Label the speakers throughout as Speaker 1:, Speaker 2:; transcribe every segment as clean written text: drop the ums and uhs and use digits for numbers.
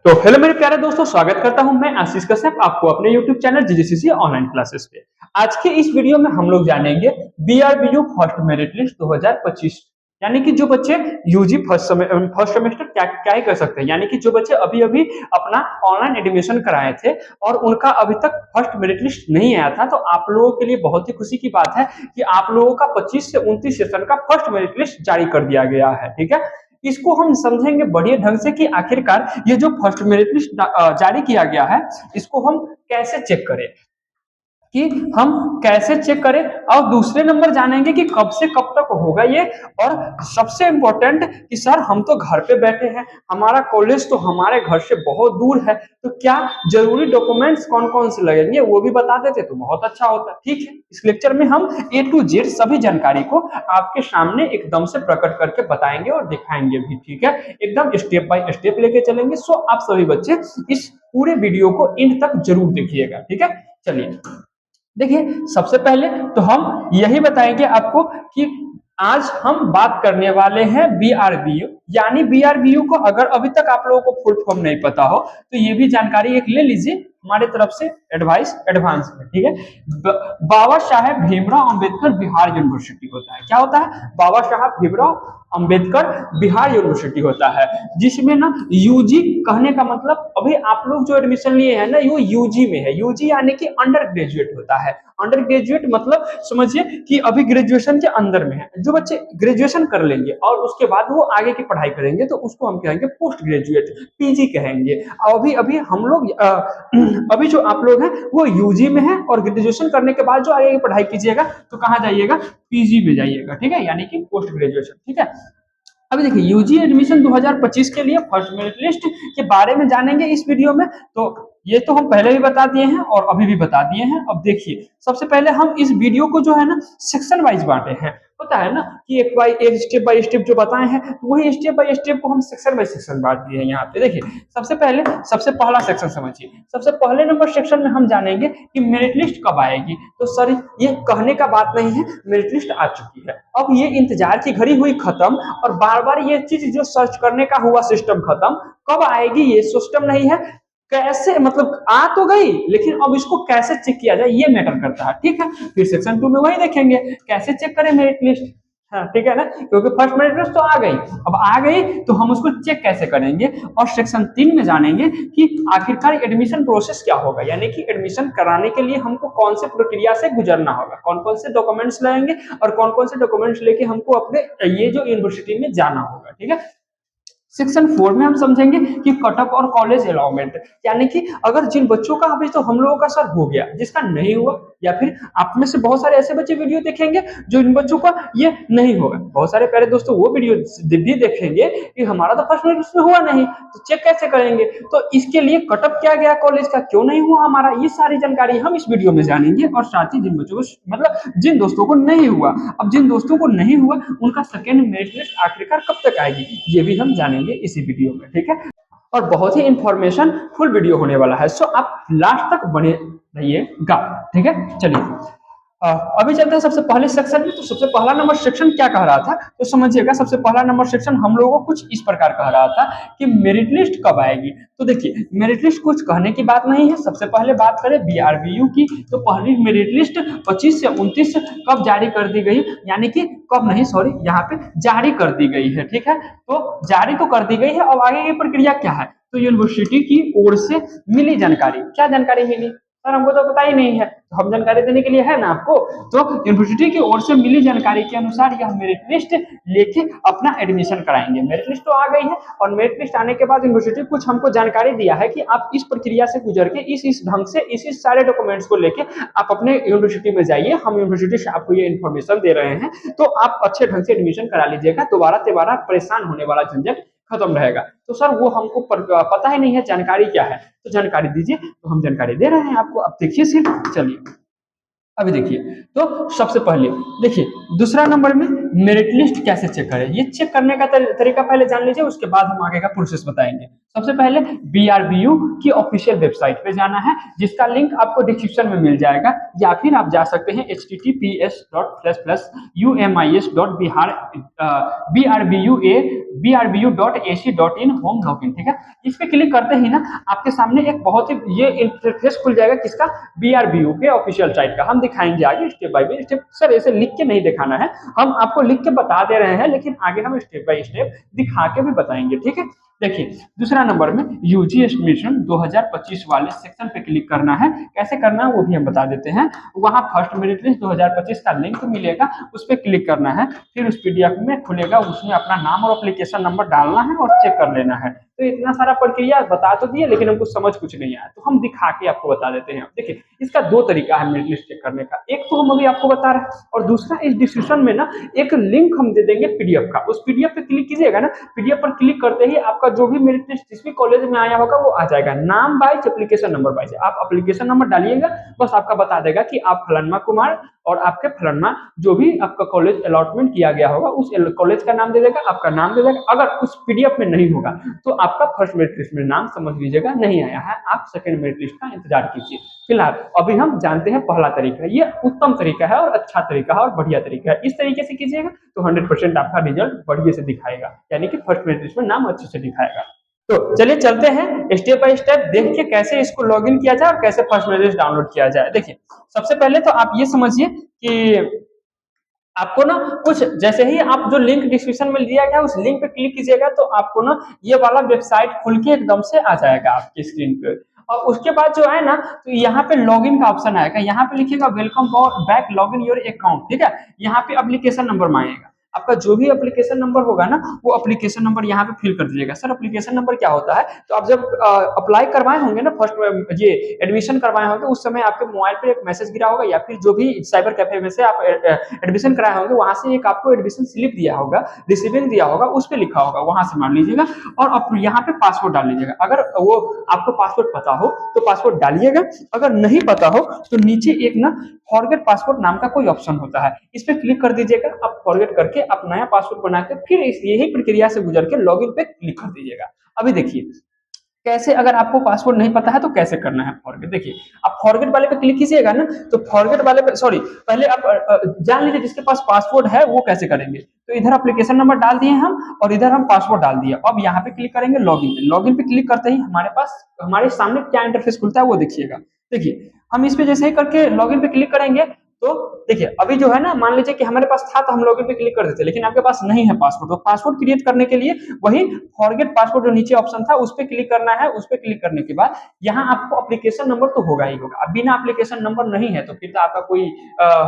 Speaker 1: तो हेलो मेरे प्यारे दोस्तों, स्वागत करता हूं मैं आशीष कश्यप आपको अपने YouTube चैनल जीजीसीसी ऑनलाइन क्लासेस पे। आज के इस वीडियो में हम लोग जानेंगे बीआरबीयू फर्स्ट मेरिट लिस्ट 2025। यानी कि जो बच्चे यूजी फर्स्ट सेमेस्टर क्या ही कर सकते हैं, यानी कि जो बच्चे अभी अभी अपना ऑनलाइन एडमिशन कराए थे और उनका अभी तक फर्स्ट मेरिट लिस्ट नहीं आया था, तो आप लोगों के लिए बहुत ही खुशी की बात है कि आप लोगों का 25 से 29 सेशन का फर्स्ट मेरिट लिस्ट जारी कर दिया गया है। ठीक है, इसको हम समझेंगे बढ़िया ढंग से कि आखिरकार ये जो फर्स्ट मेरिट लिस्ट जारी किया गया है, इसको हम कैसे चेक करें, कि हम कैसे चेक करें, और दूसरे नंबर जानेंगे कि कब से कब तक होगा ये। और सबसे इंपॉर्टेंट कि सर हम तो घर पे बैठे हैं, हमारा कॉलेज तो हमारे घर से बहुत दूर है, तो क्या जरूरी डॉक्यूमेंट्स कौन कौन से लगेंगे वो भी बता देते तो बहुत अच्छा होता। ठीक है, इस लेक्चर में हम ए टू जेड सभी जानकारी को आपके सामने एकदम से प्रकट करके बताएंगे और दिखाएंगे भी। ठीक है, एकदम स्टेप बाय स्टेप लेके चलेंगे। सो आप सभी बच्चे इस पूरे वीडियो को एंड तक जरूर देखिएगा। ठीक है, चलिए देखिए, सबसे पहले तो हम यही बताएंगे आपको कि आज हम बात करने वाले हैं बीआरबीयू। यानी बीआरबीयू को अगर अभी तक आप लोगों को फुल फॉर्म नहीं पता हो तो ये भी जानकारी एक ले लीजिए हमारे तरफ से एडवाइस एडवांस में। ठीक है, बाबा साहेब भीमराव अंबेडकर बिहार यूनिवर्सिटी होता है। क्या होता है? बाबा साहेब भीमराव अंबेडकर बिहार यूनिवर्सिटी होता है, जिसमें ना यूजी कहने का मतलब अभी आप लोग जो एडमिशन लिए हैं ना, वो यूजी में है। यूजी यानी कि अंडर ग्रेजुएट होता है। अंडर ग्रेजुएट मतलब समझिए कि अभी ग्रेजुएशन के अंदर में है। जो बच्चे ग्रेजुएशन कर लेंगे और उसके बाद वो आगे की पढ़ाई करेंगे तो उसको हम कहेंगे पोस्ट ग्रेजुएट, पीजी कहेंगे। अभी अभी हम लोग अभी जो आप लोग हैं वो यूजी में है, और ग्रेजुएशन करने के बाद जो आगे की पढ़ाई कीजिएगा तो कहाँ जाइएगा? पीजी में जाइएगा। ठीक है, यानी कि पोस्ट ग्रेजुएशन। ठीक है, अभी देखिए यूजी एडमिशन 2025 के लिए फर्स्ट मेरिट लिस्ट के बारे में जानेंगे इस वीडियो में। तो ये तो हम पहले भी बता दिए हैं और अभी भी बता दिए हैं। अब देखिए, सबसे पहले हम इस वीडियो को जो है ना सेक्शन वाइज बांटे हैं। होता है ना कि एक स्टेप बाय स्टेप जो बताए हैं, वही स्टेप बाय स्टेप को हम सेक्शन बाय सेक्शन बांट दिए हैं। यहाँ पे देखिए, सबसे पहला सेक्शन समझिए। सबसे पहले नंबर सेक्शन में हम जानेंगे कि मेरिट लिस्ट कब आएगी। तो सर ये कहने का बात नहीं है, मेरिट लिस्ट आ चुकी है। अब ये इंतजार की घड़ी हुई खत्म, और बार बार ये चीज जो सर्च करने का हुआ सिस्टम खत्म। कब आएगी ये सिस्टम नहीं है, कैसे मतलब आ तो गई, लेकिन अब इसको कैसे चेक किया जाए ये मैटर करता है। ठीक है, फिर सेक्शन 2 में वही देखेंगे कैसे चेक करें मेरिट लिस्ट। हाँ ठीक है ना, क्योंकि फर्स्ट मेरिट लिस्ट तो आ गई, अब आ गई तो हम उसको चेक कैसे करेंगे। और सेक्शन 3 में जानेंगे कि आखिरकार एडमिशन प्रोसेस क्या होगा, यानी कि एडमिशन कराने के लिए हमको कौन से प्रक्रिया से गुजरना होगा, कौन कौन से डॉक्यूमेंट्स लाएंगे और कौन कौन से डॉक्यूमेंट्स लेके हमको अपने ये जो यूनिवर्सिटी में जाना होगा। ठीक है, सेक्शन 4 में हम समझेंगे कि कटअप और कॉलेज अलाउमेंट, यानी कि अगर जिन बच्चों का अभी तो हम लोगों का सर हो गया, जिसका नहीं हुआ, या फिर आप में से बहुत सारे ऐसे बच्चे वीडियो देखेंगे जो इन बच्चों का ये नहीं होगा। बहुत सारे प्यारे दोस्तों वो वीडियो भी देखेंगे कि हमारा तो फर्स्ट मेरिट में हुआ नहीं, तो चेक कैसे करेंगे। तो इसके लिए कटअप क्या गया कॉलेज का, क्यों नहीं हुआ हमारा, ये सारी जानकारी हम इस वीडियो में जानेंगे। और साथ ही जिन बच्चों को मतलब जिन दोस्तों को नहीं हुआ, अब जिन दोस्तों को नहीं हुआ उनका सेकेंड मेरिट लिस्ट आखिरकार कब तक आएगी ये भी हम जानेंगे इसी वीडियो में। ठीक है, और बहुत ही इंफॉर्मेशन फुल वीडियो होने वाला है, सो आप लास्ट तक बने रहिएगा। ठीक है, चलिए अभी चलते हैं सबसे पहले सेक्शन में। तो सबसे पहला नंबर सेक्शन क्या कह रहा था तो समझिएगा। सबसे पहला नंबर सेक्शन हम लोगों को कुछ इस प्रकार कह रहा था कि मेरिट लिस्ट कब आएगी। तो देखिए, मेरिट लिस्ट कुछ कहने की बात नहीं है। सबसे पहले बात करें बीआरबीयू की, तो पहली मेरिट लिस्ट 25 से 29 कब जारी कर दी गई, यानी कि कब नहीं सॉरी यहाँ पे जारी कर दी गई है। ठीक है, तो जारी तो कर दी गई है। अब आगे की प्रक्रिया क्या है, तो यूनिवर्सिटी की ओर से मिली जानकारी, क्या जानकारी मिली सर हमको तो पता ही नहीं है, तो हम जानकारी देने के लिए है ना आपको। तो यूनिवर्सिटी की ओर से मिली जानकारी के अनुसार यह मेरिट लिस्ट लेके अपना एडमिशन कराएंगे। मेरिट लिस्ट तो आ गई है, और मेरिट लिस्ट आने के बाद यूनिवर्सिटी कुछ हमको जानकारी दिया है कि आप इस प्रक्रिया से गुजर के इस ढंग से इस सारे डॉक्यूमेंट्स को लेके आप अपने यूनिवर्सिटी में जाइए। हम यूनिवर्सिटी से आपको ये इन्फॉर्मेशन दे रहे हैं, तो आप अच्छे ढंग से एडमिशन करा लीजिएगा। दोबारा तिबारा परेशान होने वाला झंझट खत्म रहेगा। तो सर वो हमको पता ही नहीं है जानकारी क्या है, तो जानकारी दीजिए। तो हम जानकारी दे रहे हैं आपको, अब देखिए सिर्फ। चलिए अभी देखिए, तो सबसे पहले देखिए दूसरा नंबर में मेरिट लिस्ट कैसे चेक करें, ये चेक करने का तरीका पहले जान लीजिए, उसके बाद हम आगे का प्रोसेस बताएंगे। सबसे पहले बीआरबीयू की ऑफिशियल वेबसाइट पे जाना है, जिसका लिंक आपको डिस्क्रिप्शन में मिल जाएगा, या फिर आप जा सकते हैं https://umis.bihar brbu.ac.in होम लॉगिन, ठीक है। इस पे क्लिक करते ही ना आपके सामने एक बहुत ही ये इंटरफेस खुल जाएगा, किसका, बीआरबीयू के ऑफिशियल साइट का। हम दिखाएंगे आगे स्टेप बाय स्टेप। सर ऐसे लिख के नहीं दिखाना है, हम आपको लिख के बता दे रहे हैं, लेकिन आगे हम स्टेप बाय स्टेप दिखा के भी बताएंगे, ठीक है। देखिए दूसरा नंबर में यूजी एडमिशन 2025 वाले सेक्शन पे क्लिक करना है। कैसे करना है वो भी हम बता देते हैं। वहां फर्स्ट मेरिट लिस्ट 2025 का लिंक मिलेगा, उस पर क्लिक करना है। फिर उस पीडीएफ में खुलेगा, उसमें अपना नाम और एप्लीकेशन नंबर डालना है और चेक कर लेना है। तो इतना सारा प्रक्रिया बता तो दिए, लेकिन हमको समझ कुछ नहीं आया, तो हम दिखा के आपको बता देते हैं। देखिए इसका दो तरीका है मेरिट लिस्ट चेक करने का, एक तो हम अभी आपको बता रहे हैं, और दूसरा इस डिस्क्रिप्शन में ना एक लिंक हम दे देंगे पीडीएफ का। उस पीडीएफ पे क्लिक कीजिएगा ना, पीडीएफ पर क्लिक करते ही आपका जो भी मेरिट लिस्ट जिस भी कॉलेज में आया होगा वो आ जाएगा, नाम वाइज एप्लीकेशन नंबर वाइज। आप एप्लीकेशन नंबर डालिएगा, बस आपका बता देगा कि आप फलाना कुमार और आपके फलाना जो भी आपका कॉलेज अलॉटमेंट किया गया होगा उस कॉलेज का नाम दे देगा, आपका नाम दे देगा। अगर उस पीडीएफ में नहीं होगा तो आपका फर्स्ट मेरिट लिस्ट में नाम समझ लीजिएगा नहीं आया है, आप सेकंड मेरिट लिस्ट का इंतजार कीजिए। फिलहाल अभी हम जानते हैं पहला तरीका, ये उत्तम तरीका है और अच्छा तरीका है और बढ़िया तरीका है। इस तरीके से कीजिएगा तो 100% आपका रिजल्ट बढ़िया से दिखाएगा, यानी कि फर्स्ट मेरिट लिस्ट में नाम अच्छे से दिखाएगा। तो चलिए चलते हैं स्टेप बाय स्टेप, देख के कैसे इसको लॉगिन किया जाए और कैसे फर्स्ट मेरिट लिस्ट डाउनलोड किया जाए। देखिए सबसे पहले तो आप ये समझिए कि आपको ना कुछ जैसे ही आप जो लिंक डिस्क्रिप्शन में दिया गया उस लिंक पे क्लिक कीजिएगा तो आपको ना ये वाला वेबसाइट खुल के एकदम से आ जाएगा आपकी स्क्रीन पे। और उसके बाद जो है ना तो यहाँ पे लॉगिन का ऑप्शन आएगा, यहाँ पे लिखिएगा welcome back login your account, ठीक है। यहाँ पे एप्लीकेशन नंबर मांगेगा, आपका जो भी एप्लीकेशन नंबर होगा ना वो एप्लीकेशन नंबर यहाँ पे फिल कर दीजिएगा। सर एप्लीकेशन नंबर क्या होता है, तो आप जब अप्लाई करवाए होंगे ना फर्स्ट ये एडमिशन करवाए होंगे उस समय आपके मोबाइल पे एक मैसेज गिरा होगा, या फिर जो भी साइबर कैफे में से आप एडमिशन कराए होंगे वहां से एक आपको एडमिशन स्लिप दिया होगा, रिसीविंग दिया होगा, उस पर लिखा होगा, वहां से मान लीजिएगा। और आप यहाँ पे पासवर्ड डाल लीजिएगा। अगर वो आपको पासवर्ड पता हो तो पासवर्ड डालिएगा, अगर नहीं पता हो तो नीचे एक ना फॉरगेट पासवर्ड नाम का कोई ऑप्शन होता है, इस पे क्लिक कर दीजिएगा। आप फॉरगेट करके आप नया पासवर्ड बना के फिर इस यही प्रक्रिया से गुजर के लॉगिन पे क्लिक कर दीजिएगा। अभी देखिए कैसे, अगर आपको पासवर्ड नहीं पता है तो कैसे करना है फॉरगेट। देखिए आप फॉरगेट वाले पे क्लिक कीजिएगा ना, तो फॉरगेट वाले पे सॉरी पहले आप जान लीजिए जिसके पास पासवर्ड है वो कैसे करेंगे। तो इधर एप्लीकेशन नंबर डाल दिए हम और इधर हम पासवर्ड डाल दिए। अब यहाँ पे क्लिक करेंगे लॉगिन पे। लॉगिन पे क्लिक करते ही हमारे पास हमारे सामने क्या इंटरफेस खुलता है वो देखिएगा। देखिए हम इस पे जैसे ही करके लॉगिन पे क्लिक करेंगे तो देखिए अभी जो है ना मान लीजिए कि हमारे पास था तो हम लॉगिन पे क्लिक कर देते, लेकिन आपके पास नहीं है पासवर्ड, तो पासवर्ड क्रिएट करने के लिए वही फॉरगेट पासवर्ड जो नीचे ऑप्शन था उस पर क्लिक करना है। उस पर क्लिक करने के बाद यहाँ आपको एप्लीकेशन नंबर तो होगा ही होगा, अब बिना एप्लीकेशन नंबर नहीं है तो फिर तो आपका कोई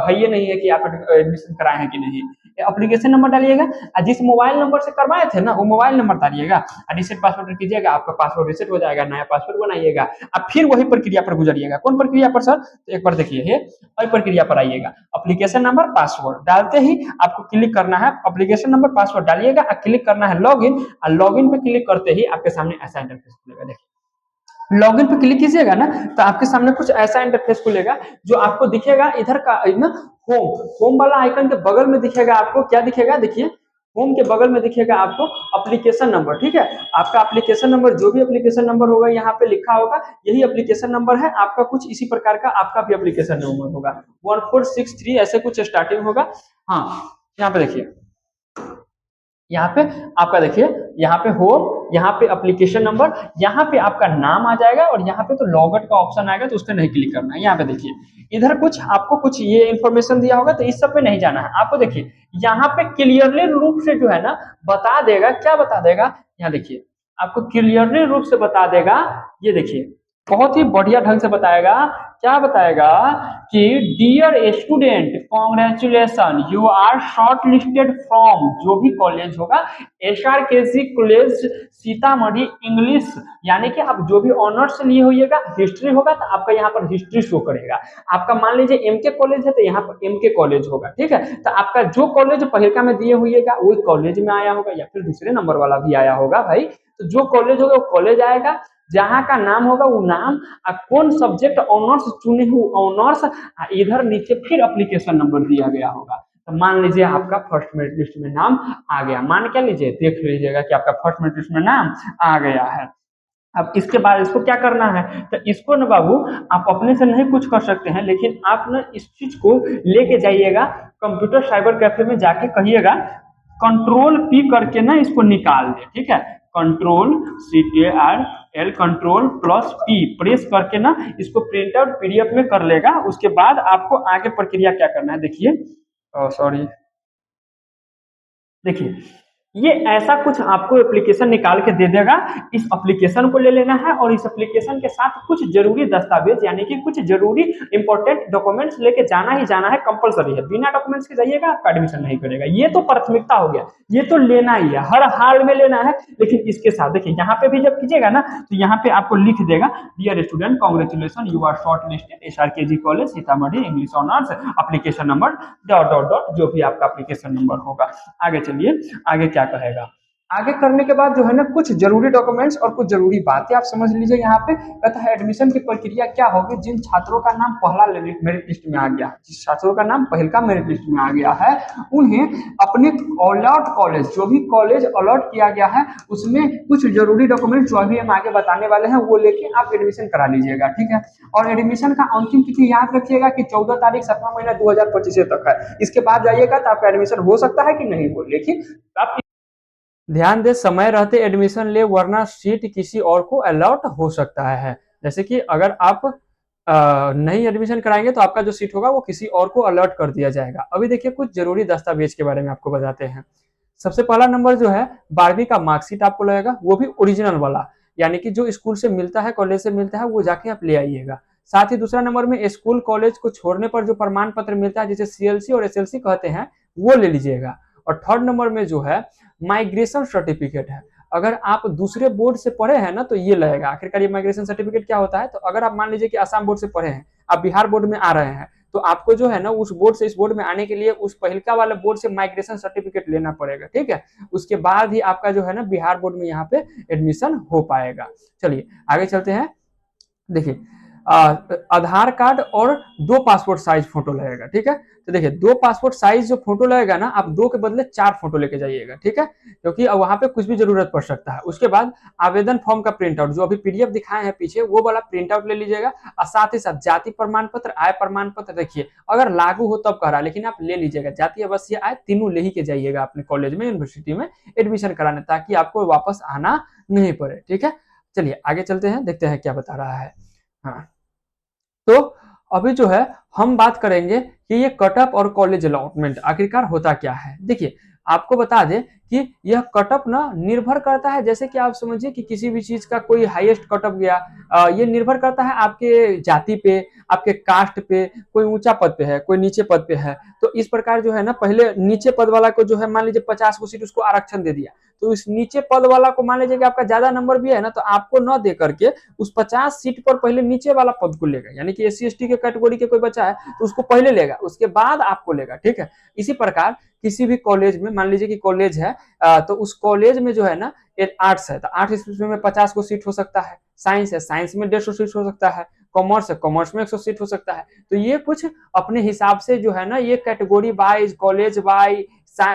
Speaker 1: है ये नहीं है कि आप एडमिशन कराए हैं कि नहीं। एप्लीकेशन नंबर डालिएगा, जिस मोबाइल नंबर से करवाए थे ना वो मोबाइल नंबर डालिएगा, रिसेट पासवर्ड कीजिएगा, आपका पासवर्ड रिसेट हो जाएगा, नया पासवर्ड बनाइएगा। अब फिर वही प्रक्रिया पर गुजरिएगा। कौन प्रक्रिया पर सर, तो एक बार देखिए वही प्रक्रिया पर आइएगा। एप्लीकेशन नंबर पासवर्ड डालते ही आपको क्लिक करना है, एप्लीकेशन नंबर पासवर्ड डालिएगा, क्लिक करना है लॉगिन, और लॉगिन पे क्लिक करते ही आपके सामने ऐसा इंटरफेस खुलेगा। देखिए लॉगिन पे क्लिक कीजिएगा ना तो आपके सामने कुछ ऐसा इंटरफेस खुलेगा जो आपको दिखेगा इधर का ना होम वाला आइकन के बगल में दिखेगा। आपको क्या दिखेगा, देखिए होम के बगल में दिखेगा आपको एप्लीकेशन नंबर, ठीक है। आपका एप्लीकेशन नंबर जो भी एप्लीकेशन नंबर होगा यहाँ पे लिखा होगा, यही एप्लीकेशन नंबर है आपका। कुछ इसी प्रकार का आपका भी एप्लीकेशन नंबर होगा, 1463 ऐसे कुछ स्टार्टिंग होगा। हाँ यहाँ पे देखिए, यहाँ पे आपका देखिए यहाँ पे होम, यहाँ पे एप्लीकेशन नंबर, यहाँ पे आपका नाम आ जाएगा और यहाँ पे तो लॉगआउट का ऑप्शन आएगा तो उस पर नहीं क्लिक करना है। यहाँ पे देखिए इधर कुछ आपको कुछ ये इन्फॉर्मेशन दिया होगा तो इस सब पे नहीं जाना है आपको। देखिए यहाँ पे क्लियरली रूप से जो है ना बता देगा, क्या बता देगा, यहाँ देखिए आपको क्लियरली रूप से बता देगा। ये देखिए बहुत ही बढ़िया ढंग से बताएगा, क्या बताएगा कि dear student congratulation you are shortlisted from, जो भी कॉलेज होगा SRKC कॉलेज सीतामढ़ी इंग्लिश, यानी कि आप जो भी ऑनर्स लिए होइएगा, हिस्ट्री होगा तो आपका यहाँ पर हिस्ट्री शो करेगा। आपका मान लीजिए MK कॉलेज है तो यहाँ पर MK कॉलेज होगा, ठीक है। तो आपका जो कॉलेज पहिलका में दिए होइएगा वही कॉलेज में आया होगा, या फिर दूसरे नंबर वाला भी आया होगा भाई, तो जो कॉलेज होगा वो कॉलेज आएगा, जहां का नाम होगा वो नाम, कौन सब्जेक्ट ऑनर्स चुने हुए ऑनर्स, इधर नीचे फिर एप्लीकेशन नंबर दिया गया होगा। तो मान लीजिए आपका फर्स्ट मेरिट लिस्ट में नाम आ गया, मान क्या लीजिए देख लीजिएगा कि आपका फर्स्ट मेरिट लिस्ट में नाम आ गया है। अब इसके बाद इसको क्या करना है, तो इसको ना बाबू आप अपने से नहीं कुछ कर सकते हैं, लेकिन आप ना इस चीज को लेके जाइएगा कंप्यूटर साइबर कैफे में, जाके कहिएगा कंट्रोल पी करके ना इसको निकाल दे, ठीक है। Control CTRL control plus P press करके ना इसको प्रिंट आउट PDF में कर लेगा। उसके बाद आपको आगे प्रक्रिया क्या करना है, देखिए, सॉरी, देखिए ये ऐसा कुछ आपको एप्लीकेशन निकाल के दे देगा। इस एप्लीकेशन को ले लेना है और इस एप्लीकेशन के साथ कुछ जरूरी दस्तावेज यानी कि कुछ जरूरी इंपॉर्टेंट डॉक्यूमेंट्स लेके जाना ही जाना है, कंपलसरी है। बिना डॉक्यूमेंट्स के जाइएगा आपका एडमिशन नहीं करेगा। ये तो प्राथमिकता हो गया, ये तो लेना ही है, हर हाल में लेना है। लेकिन इसके साथ देखिए यहाँ पे भी जब कीजिएगा ना तो यहाँ पे आपको लिख देगा, dear student congratulation you are shortlisted SRKG college Sitamarhi English honours application number dot dot dot, जो भी आपका एप्लीकेशन नंबर होगा। आगे चलिए, आगे क्या कहेगा। आगे करने के बाद जो है ना कुछ जरूरी डॉक्यूमेंट्स और कुछ जरूरी बातें आप समझ लीजिए। यहाँ पे कहता है एडमिशन की प्रक्रिया क्या होगी जिन छात्रों का नाम पहला मेरिट लिस्ट में आ गया, जिस छात्रों का नाम पहल का मेरिट लिस्ट में आ गया है, उन्हें अपने अलॉट कॉलेज, जो भी कॉलेज अलॉट किया गया है उसमें कुछ जरूरी डॉक्यूमेंट जो अभी हम आगे बताने वाले हैं वो लेके आप एडमिशन करा लीजिएगा, ठीक है। और एडमिशन का अंतिम तिथि याद रखिएगा कि 14 तारीख 7वां महीना 2025 तक है। इसके बाद जाइएगा तो आपका एडमिशन हो सकता है कि नहीं हो, लेकिन आप ध्यान दे समय रहते एडमिशन ले वरना सीट किसी और को अलॉट हो सकता है। जैसे कि अगर आप नहीं एडमिशन कराएंगे तो आपका जो सीट होगा वो किसी और को अलॉट कर दिया जाएगा। अभी देखिए कुछ जरूरी दस्तावेज के बारे में आपको बताते हैं। सबसे पहला नंबर जो है 12वीं का मार्कशीट आपको लगेगा, वो भी ओरिजिनल वाला, यानी कि जो स्कूल से मिलता है, कॉलेज से मिलता है, वो जाके आप ले आइएगा। साथ ही दूसरा नंबर में स्कूल कॉलेज को छोड़ने पर जो प्रमाण पत्र मिलता है जिसे CLC और SLC कहते हैं वो ले लीजिएगा। और थर्ड नंबर में जो है माइग्रेशन सर्टिफिकेट है। अगर आप दूसरे बोर्ड से पढ़े हैं ना तो ये लगेगा। आखिरकार ये माइग्रेशन सर्टिफिकेट क्या होता है, तो अगर आप मान लीजिए कि आसाम बोर्ड से पढ़े हैं, आप बिहार बोर्ड में आ रहे हैं, तो आपको जो है ना उस बोर्ड से इस बोर्ड में आने के लिए उस पहिलका वाले बोर्ड से माइग्रेशन सर्टिफिकेट लेना पड़ेगा, ठीक है। उसके बाद ही आपका जो है ना बिहार बोर्ड में यहाँ पे एडमिशन हो पाएगा। चलिए आगे चलते हैं। देखिए आधार कार्ड और 2 पासपोर्ट साइज फोटो लगेगा, ठीक है। तो देखिए 2 पासपोर्ट साइज जो फोटो लगेगा ना, आप 2 के बदले 4 फोटो लेके जाइएगा, ठीक है, क्योंकि वहां पे कुछ भी जरूरत पड़ सकता है। उसके बाद आवेदन फॉर्म का प्रिंट आउट, जो अभी PDF दिखाए हैं पीछे, वो वाला प्रिंट आउट ले लीजिएगा। और साथ ही साथ जाति प्रमाण पत्र, आय प्रमाण पत्र, देखिए अगर लागू हो तब कह रहा है, लेकिन आप ले लीजिएगा। जाति अवश्य, आय तीनों ले ही के जाइएगा अपने कॉलेज में, यूनिवर्सिटी में एडमिशन कराने, ताकि आपको वापस आना नहीं पड़े, ठीक है। चलिए आगे चलते हैं, देखते हैं क्या बता रहा है। हाँ, तो अभी जो है हम बात करेंगे कि ये कटअप और कॉलेज अलॉटमेंट आखिरकार होता क्या है। देखिए आपको बता दें कि यह कटअप ना निर्भर करता है, जैसे कि आप समझिए कि किसी भी चीज का कोई हाईएस्ट कटअप गया, ये निर्भर करता है आपके जाति पे, आपके कास्ट पे, कोई ऊंचा पद पे है, कोई नीचे पद पे है। तो इस प्रकार जो है ना, पहले नीचे पद वाला को जो है मान लीजिए 50 को सीट उसको आरक्षण दे दिया, तो इस नीचे पद वाला को मान लीजिए कि आपका ज्यादा नंबर भी है ना, तो आपको न दे करके उस 50 सीट पर पहले नीचे वाला पद को लेगा। यानी कि SC ST के कैटेगरी के कोई बच्चा है तो उसको पहले लेगा, उसके बाद आपको लेगा, ठीक है। इसी प्रकार किसी भी कॉलेज में मान लीजिए कि कॉलेज है, तो उस कॉलेज में जो है ना आर्ट्स है तो आर्ट्स में 50 को सीट हो सकता है, साइंस है साइंस में 150 सीट हो सकता है, कॉमर्स है कॉमर्स में 100 सीट हो सकता है। तो ये कुछ अपने हिसाब से जो है ना, ये कैटेगरी वाइज, कॉलेज वाइज,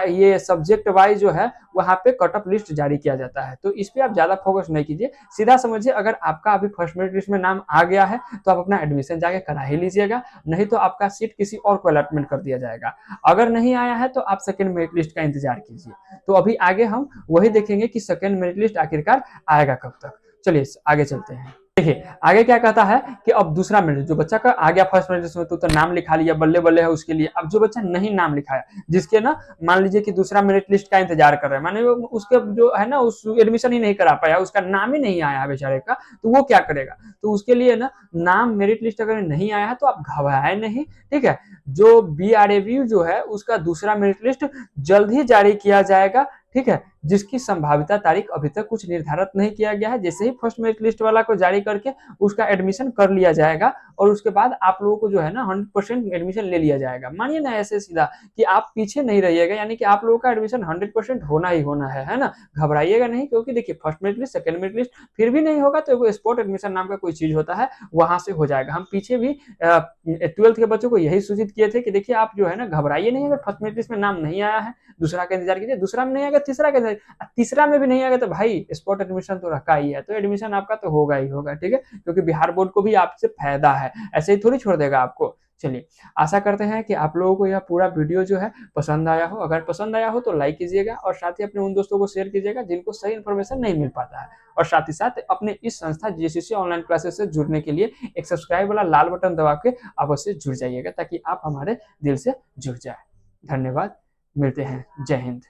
Speaker 1: ये सब्जेक्ट वाइज जो है वहां पे कटअप लिस्ट जारी किया जाता है। तो इस पे आप ज्यादा फोकस नहीं कीजिए, सीधा समझिए अगर आपका अभी फर्स्ट मेरिट लिस्ट में नाम आ गया है तो आप अपना एडमिशन जाके करा ही लीजिएगा, नहीं तो आपका सीट किसी और को अलॉटमेंट कर दिया जाएगा। अगर नहीं आया है तो आप सेकंड मेरिट लिस्ट का इंतजार कीजिए। तो अभी आगे हम वही देखेंगे कि सेकंड मेरिट लिस्ट आखिरकार आएगा कब तक। चलिए आगे चलते हैं। देखिए आगे क्या कहता है कि अब दूसरा मेरिट, जो बच्चा का आ गया फर्स्ट मेरिट लिस्ट में तो नाम लिखा लिया, बल्ले बल्ले है उसके लिए। अब जो बच्चा नहीं नाम लिखाया, जिसके ना मान लीजिए कि दूसरा मेरिट लिस्ट का इंतजार कर रहा है, माने उसके जो है ना उस एडमिशन ही नहीं करा पाया, उसका नाम ही नहीं आया बेचारे का, तो वो क्या करेगा। तो उसके लिए ना नाम मेरिट लिस्ट अगर नहीं आया है तो आप घबराए नहीं, ठीक है। जो BRAV जो है उसका दूसरा मेरिट लिस्ट जल्द ही जारी किया जाएगा, ठीक है, जिसकी संभावित तारीख अभी तक कुछ निर्धारित नहीं किया गया है। जैसे ही फर्स्ट मेरिट लिस्ट वाला को जारी करके उसका एडमिशन कर लिया जाएगा और उसके बाद आप लोगों को जो है ना 100% एडमिशन ले लिया जाएगा। मानिए ना ऐसे सीधा कि आप पीछे नहीं रहिएगा, यानी कि आप लोगों का एडमिशन 100% होना ही होना है ना। घबराइएगा नहीं, क्योंकि देखिए first merit list, second merit list फिर भी नहीं होगा तो स्पॉट एडमिशन नाम का कोई चीज होता है, वहां से हो जाएगा। हम पीछे भी 12th के बच्चों को यही सूचित किए थे कि देखिए आप जो है ना घबराइए नहीं, अगर फर्स्ट मेरिट लिस्ट में नाम नहीं आया है दूसरा का इंतजार कीजिए, दूसरा में नहीं आएगा तीसरा का, तीसरा में भी नहीं आएगा तो भाई स्पॉट एडमिशन तो रखा ही है, तो एडमिशन आपका तो होगा ही होगा, ठीक है, क्योंकि बिहार बोर्ड को भी आपसे फायदा है, ऐसे ही थोड़ी छोड़ देगा आपको। चलिए, आशा करते हैं कि आप लोगों को यह पूरा वीडियो जो है पसंद आया हो। अगर पसंद आया हो तो लाइक कीजिएगा और साथ ही अपने उन दोस्तों को शेयर कीजिएगा जिनको सही इन्फॉर्मेशन नहीं मिल पाता है। और साथ ही साथ अपने इस संस्था जीसीसी ऑनलाइन क्लासेस से जुड़ने के लिए एक सब्सक्राइब वाला लाल बटन दबा के अवश्य जुड़ जाइएगा ताकि आप हमारे दिल से जुड़ जाए। धन्यवाद, मिलते हैं। जय हिंद।